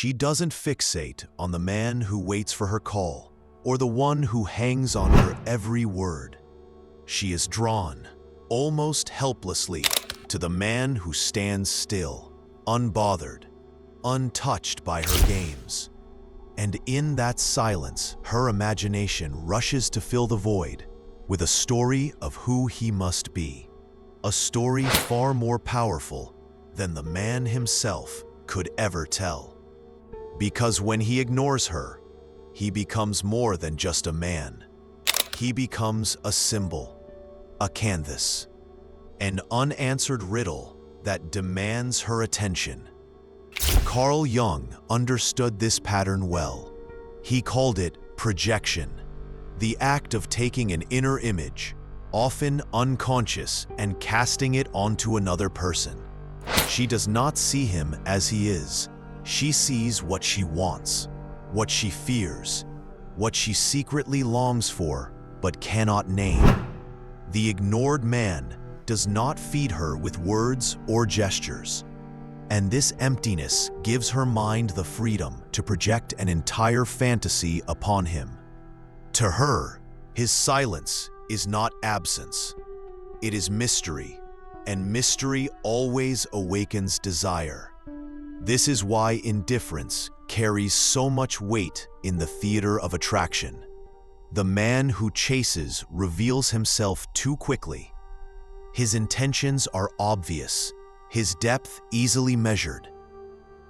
She doesn't fixate on the man who waits for her call or the one who hangs on her every word. She is drawn, almost helplessly, to the man who stands still, unbothered, untouched by her games. And in that silence, her imagination rushes to fill the void with a story of who he must be. A story far more powerful than the man himself could ever tell. Because when he ignores her, he becomes more than just a man. He becomes a symbol, a canvas, an unanswered riddle that demands her attention. Carl Jung understood this pattern well. He called it projection, the act of taking an inner image, often unconscious, and casting it onto another person. She does not see him as he is. She sees what she wants, what she fears, what she secretly longs for but cannot name. The ignored man does not feed her with words or gestures, and this emptiness gives her mind the freedom to project an entire fantasy upon him. To her, his silence is not absence. It is mystery, and mystery always awakens desire. This is why indifference carries so much weight in the theater of attraction. The man who chases reveals himself too quickly. His intentions are obvious, his depth easily measured.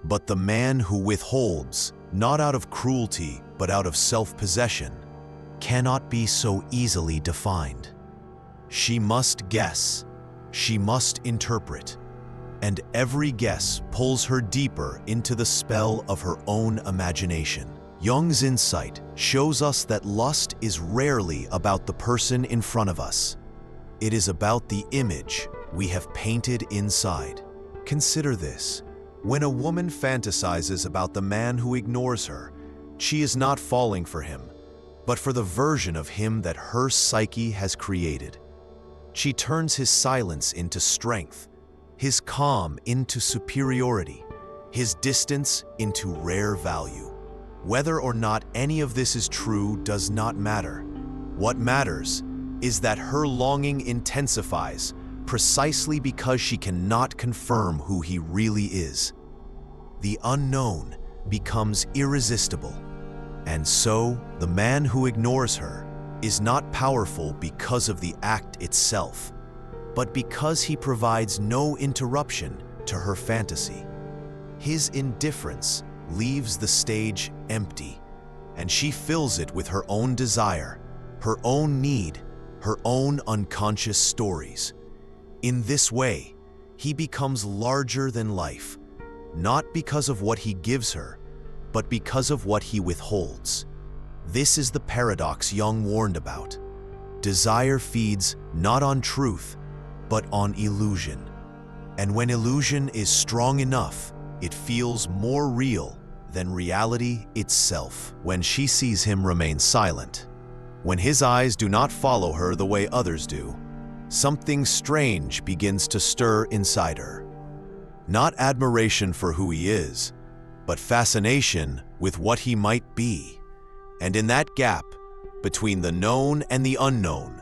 But the man who withholds, not out of cruelty but out of self-possession, cannot be so easily defined. She must guess, she must interpret, and every guess pulls her deeper into the spell of her own imagination. Jung's insight shows us that lust is rarely about the person in front of us. It is about the image we have painted inside. Consider this. When a woman fantasizes about the man who ignores her, she is not falling for him, but for the version of him that her psyche has created. She turns his silence into strength, his calm into superiority, his distance into rare value. Whether or not any of this is true does not matter. What matters is that her longing intensifies precisely because she cannot confirm who he really is. The unknown becomes irresistible, and so the man who ignores her is not powerful because of the act itself, but because he provides no interruption to her fantasy. His indifference leaves the stage empty, and she fills it with her own desire, her own need, her own unconscious stories. In this way, he becomes larger than life, not because of what he gives her, but because of what he withholds. This is the paradox Jung warned about. Desire feeds not on truth, but on illusion. And when illusion is strong enough, it feels more real than reality itself. When she sees him remain silent, when his eyes do not follow her the way others do, something strange begins to stir inside her. Not admiration for who he is, but fascination with what he might be. And in that gap, between the known and the unknown,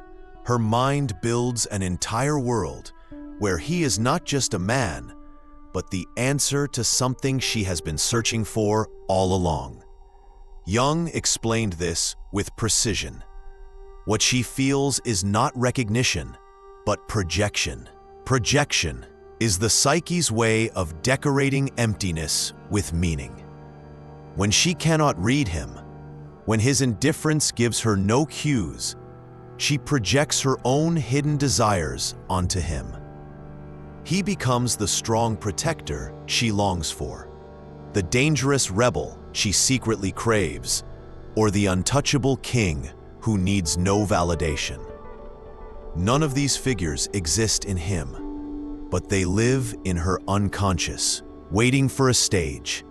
her mind builds an entire world where he is not just a man, but the answer to something she has been searching for all along. Jung explained this with precision. What she feels is not recognition, but projection. Projection is the psyche's way of decorating emptiness with meaning. When she cannot read him, when his indifference gives her no cues, she projects her own hidden desires onto him. He becomes the strong protector she longs for, the dangerous rebel she secretly craves, or the untouchable king who needs no validation. None of these figures exist in him, but they live in her unconscious, waiting for a stage,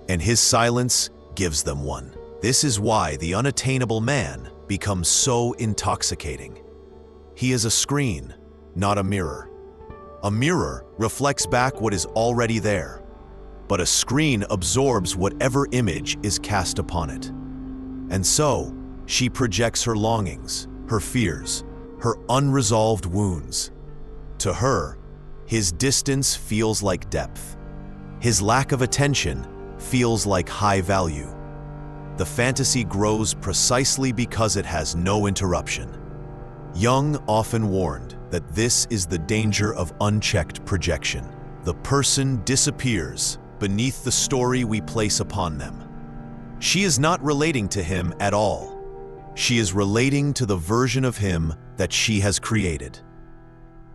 and his silence gives them one. This is why the unattainable man becomes so intoxicating. He is a screen, not a mirror. A mirror reflects back what is already there, but a screen absorbs whatever image is cast upon it. And so, she projects her longings, her fears, her unresolved wounds. To her, his distance feels like depth. His lack of attention feels like high value. The fantasy grows precisely because it has no interruption. Jung often warned that this is the danger of unchecked projection. The person disappears beneath the story we place upon them. She is not relating to him at all. She is relating to the version of him that she has created.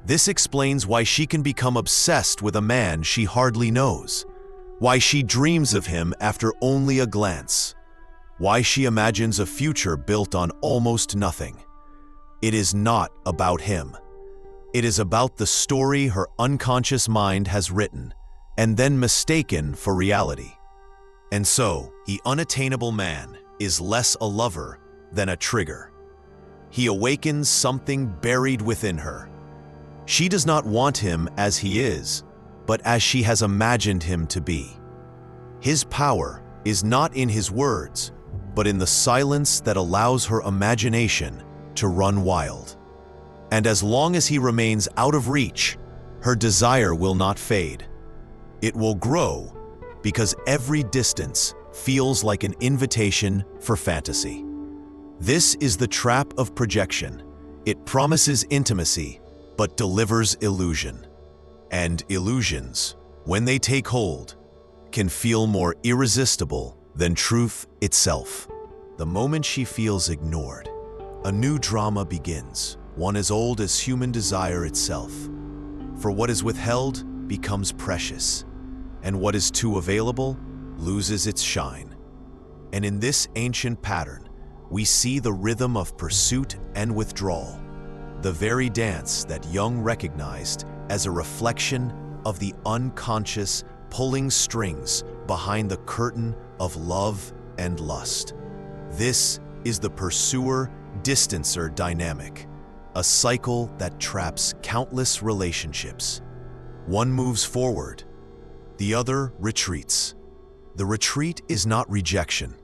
This explains why she can become obsessed with a man she hardly knows, why she dreams of him after only a glance, why she imagines a future built on almost nothing. It is not about him. It is about the story her unconscious mind has written and then mistaken for reality. And so, the unattainable man is less a lover than a trigger. He awakens something buried within her. She does not want him as he is, but as she has imagined him to be. His power is not in his words, but in the silence that allows her imagination to run wild. And as long as he remains out of reach, her desire will not fade. It will grow because every distance feels like an invitation for fantasy. This is the trap of projection. It promises intimacy, but delivers illusion. And illusions, when they take hold, can feel more irresistible than truth itself. The moment she feels ignored, a new drama begins, one as old as human desire itself. For what is withheld becomes precious, and what is too available loses its shine. And in this ancient pattern, we see the rhythm of pursuit and withdrawal, the very dance that Jung recognized as a reflection of the unconscious pulling strings behind the curtain of love and lust. This is the pursuer-distancer dynamic, a cycle that traps countless relationships. One moves forward, the other retreats. The retreat is not rejection,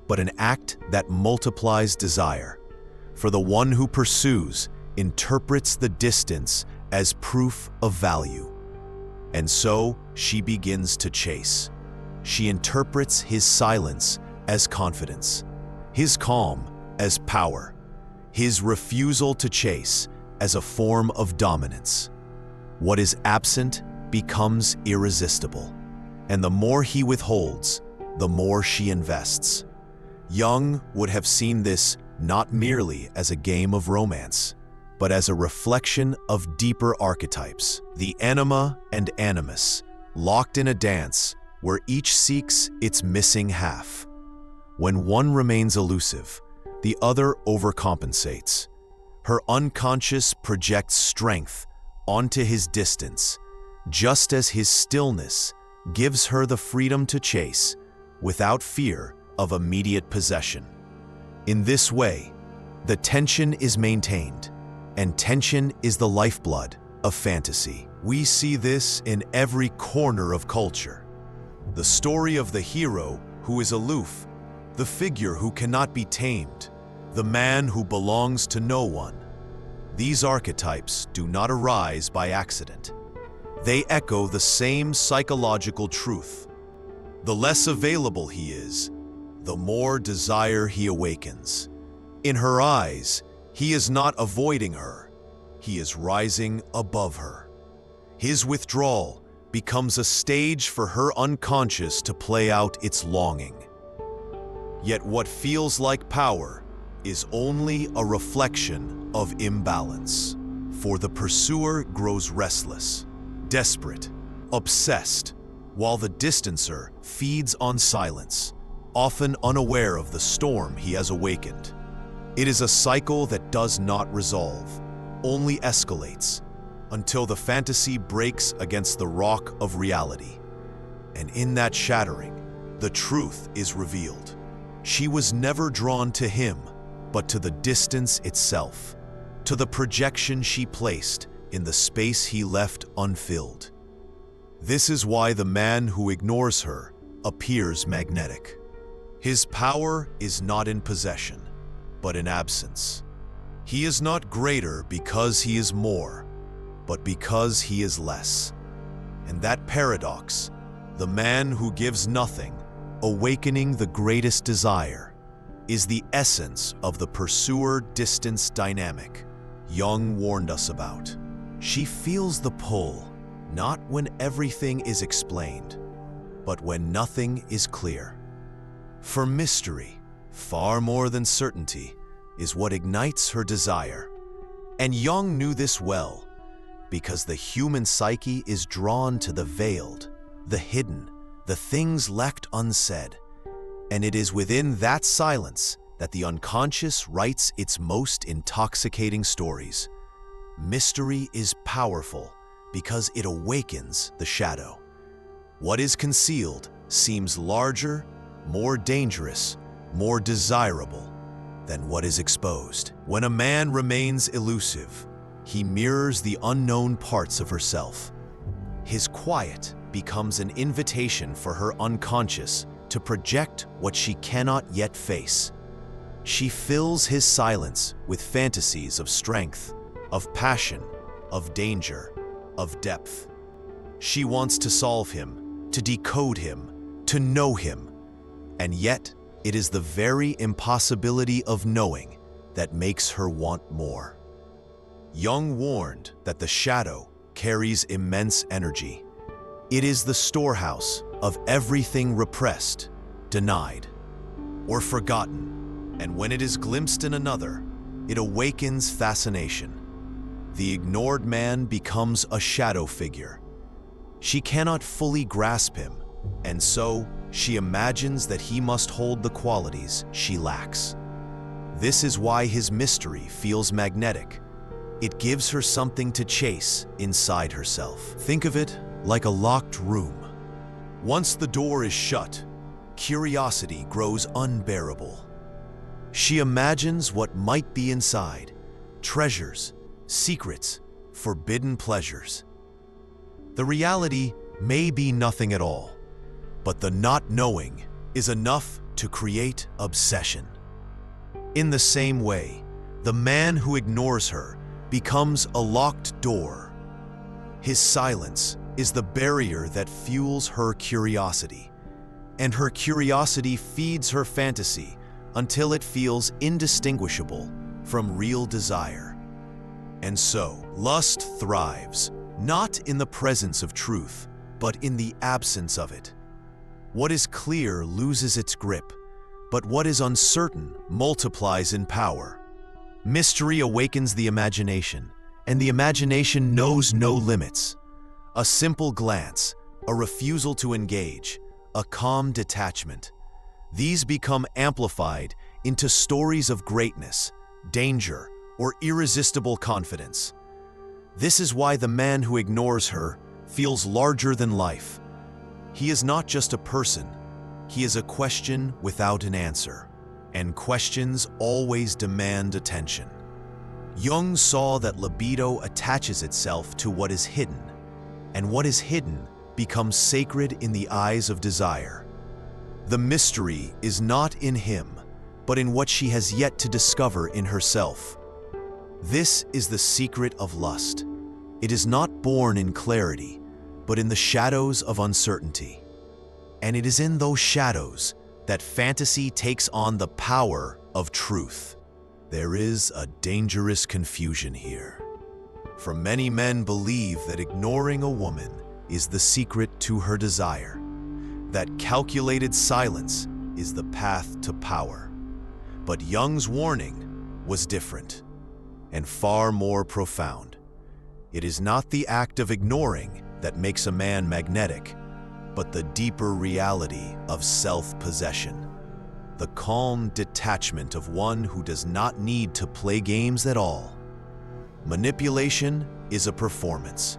but an act that multiplies desire. For the one who pursues interprets the distance as proof of value. And so she begins to chase. She interprets his silence as confidence, his calm as power, his refusal to chase as a form of dominance. What is absent becomes irresistible, and the more he withholds, the more she invests. Jung would have seen this not merely as a game of romance, but as a reflection of deeper archetypes, the anima and animus, locked in a dance where each seeks its missing half. When one remains elusive, the other overcompensates. Her unconscious projects strength onto his distance, just as his stillness gives her the freedom to chase without fear of immediate possession. In this way, the tension is maintained, and tension is the lifeblood of fantasy. We see this in every corner of culture. The story of the hero who is aloof, the figure who cannot be tamed, the man who belongs to no one. These archetypes do not arise by accident. They echo the same psychological truth. The less available he is, the more desire he awakens. In her eyes, he is not avoiding her. He is rising above her. His withdrawal becomes a stage for her unconscious to play out its longing. Yet what feels like power is only a reflection of imbalance. For the pursuer grows restless, desperate, obsessed, while the distancer feeds on silence, often unaware of the storm he has awakened. It is a cycle that does not resolve, only escalates, until the fantasy breaks against the rock of reality. And in that shattering, the truth is revealed. She was never drawn to him, but to the distance itself, to the projection she placed in the space he left unfilled. This is why the man who ignores her appears magnetic. His power is not in possession, but in absence. He is not greater because he is more, but because he is less. And that paradox, the man who gives nothing, awakening the greatest desire, is the essence of the pursuer-distance dynamic Jung warned us about. She feels the pull, not when everything is explained, but when nothing is clear. For mystery, far more than certainty, is what ignites her desire. And Jung knew this well, because the human psyche is drawn to the veiled, the hidden, the things left unsaid. And it is within that silence that the unconscious writes its most intoxicating stories. Mystery is powerful because it awakens the shadow. What is concealed seems larger, more dangerous, more desirable than what is exposed. When a man remains elusive, he mirrors the unknown parts of herself. His quiet becomes an invitation for her unconscious to project what she cannot yet face. She fills his silence with fantasies of strength, of passion, of danger, of depth. She wants to solve him, to decode him, to know him. And yet, it is the very impossibility of knowing that makes her want more. Jung warned that the shadow carries immense energy. It is the storehouse of everything repressed, denied, or forgotten, and when it is glimpsed in another, it awakens fascination. The ignored man becomes a shadow figure. She cannot fully grasp him, and so she imagines that he must hold the qualities she lacks. This is why his mystery feels magnetic. It gives her something to chase inside herself. Think of it like a locked room. Once the door is shut, curiosity grows unbearable. She imagines what might be inside, treasures, secrets, forbidden pleasures. The reality may be nothing at all, but the not knowing is enough to create obsession. In the same way, the man who ignores her becomes a locked door. His silence is the barrier that fuels her curiosity, and her curiosity feeds her fantasy until it feels indistinguishable from real desire. And so, lust thrives, not in the presence of truth, but in the absence of it. What is clear loses its grip, but what is uncertain multiplies in power. Mystery awakens the imagination, and the imagination knows no limits. A simple glance, a refusal to engage, a calm detachment. These become amplified into stories of greatness, danger, or irresistible confidence. This is why the man who ignores her feels larger than life. He is not just a person, he is a question without an answer, and questions always demand attention. Jung saw that libido attaches itself to what is hidden, and what is hidden becomes sacred in the eyes of desire. The mystery is not in him, but in what she has yet to discover in herself. This is the secret of lust. It is not born in clarity, but in the shadows of uncertainty. And it is in those shadows that fantasy takes on the power of truth. There is a dangerous confusion here. For many men believe that ignoring a woman is the secret to her desire, that calculated silence is the path to power. But Jung's warning was different and far more profound. It is not the act of ignoring that makes a man magnetic, but the deeper reality of self-possession, the calm detachment of one who does not need to play games at all. Manipulation is a performance.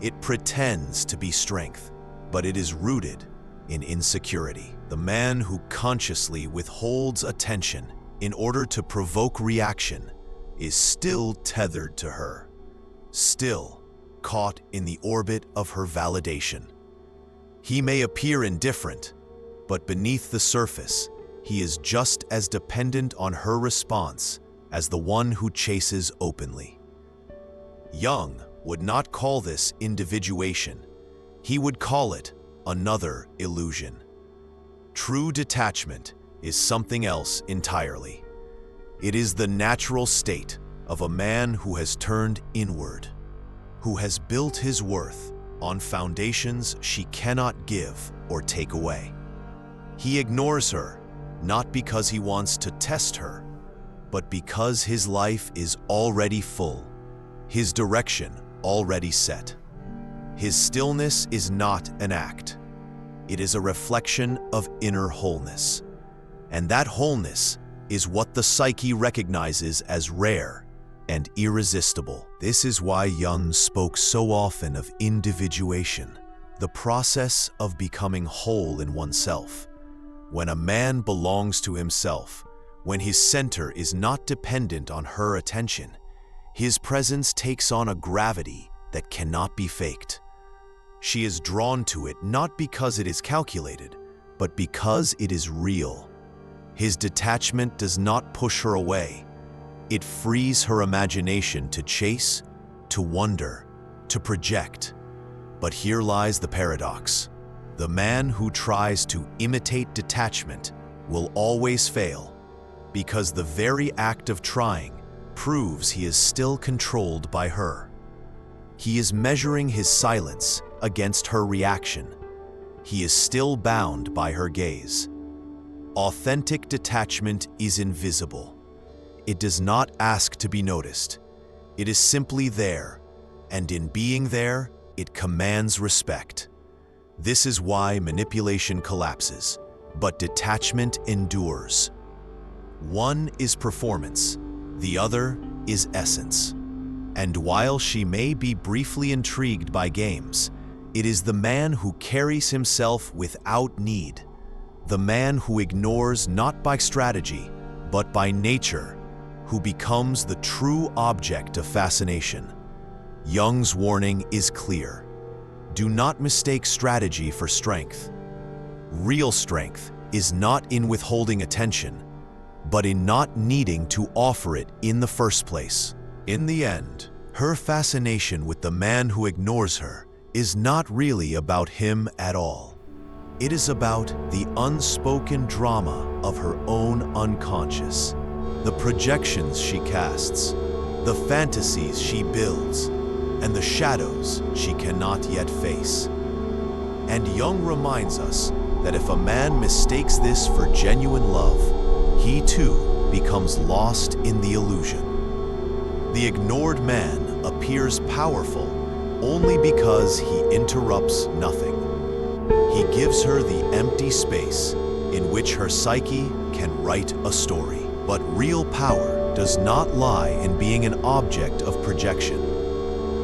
It pretends to be strength, but it is rooted in insecurity. The man who consciously withholds attention in order to provoke reaction is still tethered to her, still caught in the orbit of her validation. He may appear indifferent, but beneath the surface, he is just as dependent on her response as the one who chases openly. Jung would not call this individuation. He would call it another illusion. True detachment is something else entirely. It is the natural state of a man who has turned inward, who has built his worth on foundations she cannot give or take away. He ignores her, not because he wants to test her, but because his life is already full, his direction already set. His stillness is not an act. It is a reflection of inner wholeness. And that wholeness is what the psyche recognizes as rare and irresistible. This is why Jung spoke so often of individuation, the process of becoming whole in oneself. When a man belongs to himself, when his center is not dependent on her attention, his presence takes on a gravity that cannot be faked. She is drawn to it not because it is calculated, but because it is real. His detachment does not push her away. It frees her imagination to chase, to wonder, to project. But here lies the paradox. The man who tries to imitate detachment will always fail, because the very act of trying proves he is still controlled by her. He is measuring his silence against her reaction. He is still bound by her gaze. Authentic detachment is invisible. It does not ask to be noticed. It is simply there, and in being there, it commands respect. This is why manipulation collapses, but detachment endures. One is performance, the other is essence. And while she may be briefly intrigued by games, it is the man who carries himself without need, the man who ignores not by strategy, but by nature, who becomes the true object of fascination. Jung's warning is clear. Do not mistake strategy for strength. Real strength is not in withholding attention, but in not needing to offer it in the first place. In the end, her fascination with the man who ignores her is not really about him at all. It is about the unspoken drama of her own unconscious, the projections she casts, the fantasies she builds, and the shadows she cannot yet face. And Jung reminds us that if a man mistakes this for genuine love, he too becomes lost in the illusion. The ignored man appears powerful only because he interrupts nothing. He gives her the empty space in which her psyche can write a story. But real power does not lie in being an object of projection.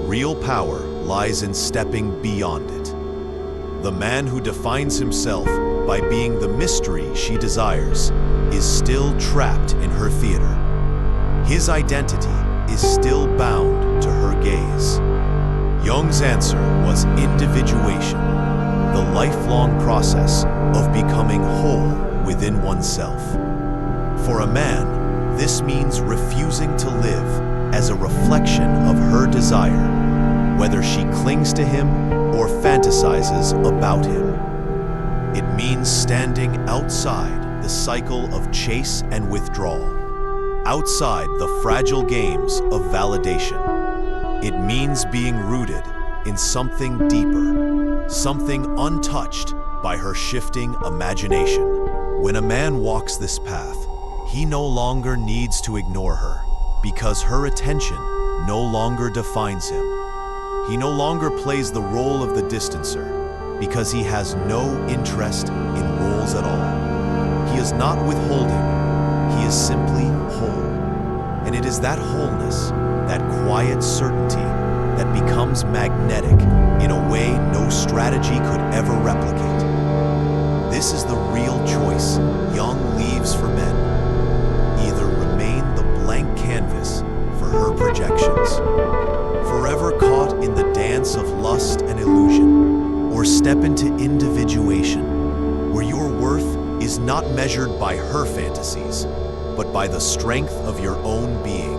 Real power lies in stepping beyond it. The man who defines himself by being the mystery she desires is still trapped in her theater. His identity is still bound to her gaze. Jung's answer was individuation, the lifelong process of becoming whole within oneself. For a man, this means refusing to live as a reflection of her desire, whether she clings to him or fantasizes about him. It means standing outside the cycle of chase and withdrawal, outside the fragile games of validation. It means being rooted in something deeper, something untouched by her shifting imagination. When a man walks this path, he no longer needs to ignore her, because her attention no longer defines him. He no longer plays the role of the distancer, because he has no interest in roles at all. He is not withholding, he is simply whole. And it is that wholeness, that quiet certainty, that becomes magnetic in a way no strategy could ever replicate. This is the real choice Jung leaves for men. Either remain the blank canvas for her projections, forever caught in the dance of lust and illusion, or or step into individuation, where your worth is not measured by her fantasies, but by the strength of your own being.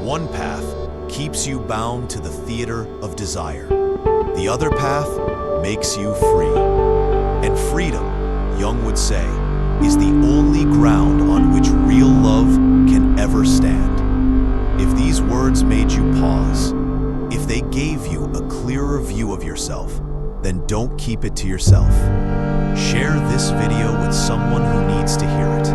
One path keeps you bound to the theater of desire. The other path makes you free. And freedom, Jung would say, is the only ground on which real love can ever stand. If these words made you pause, if they gave you a clearer view of yourself, then don't keep it to yourself. Share this video with someone who needs to hear it.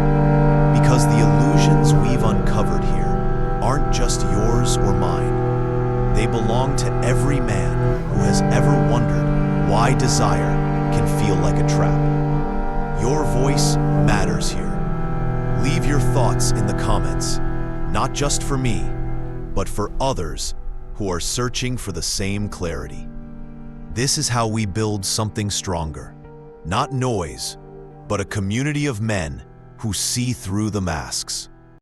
Because the illusions we've uncovered here aren't just yours or mine. They belong to every man who has ever wondered why desire can feel like a trap. Your voice matters here. Leave your thoughts in the comments, not just for me, but for others who are searching for the same clarity. This is how we build something stronger. Not noise, but a community of men who see through the masks.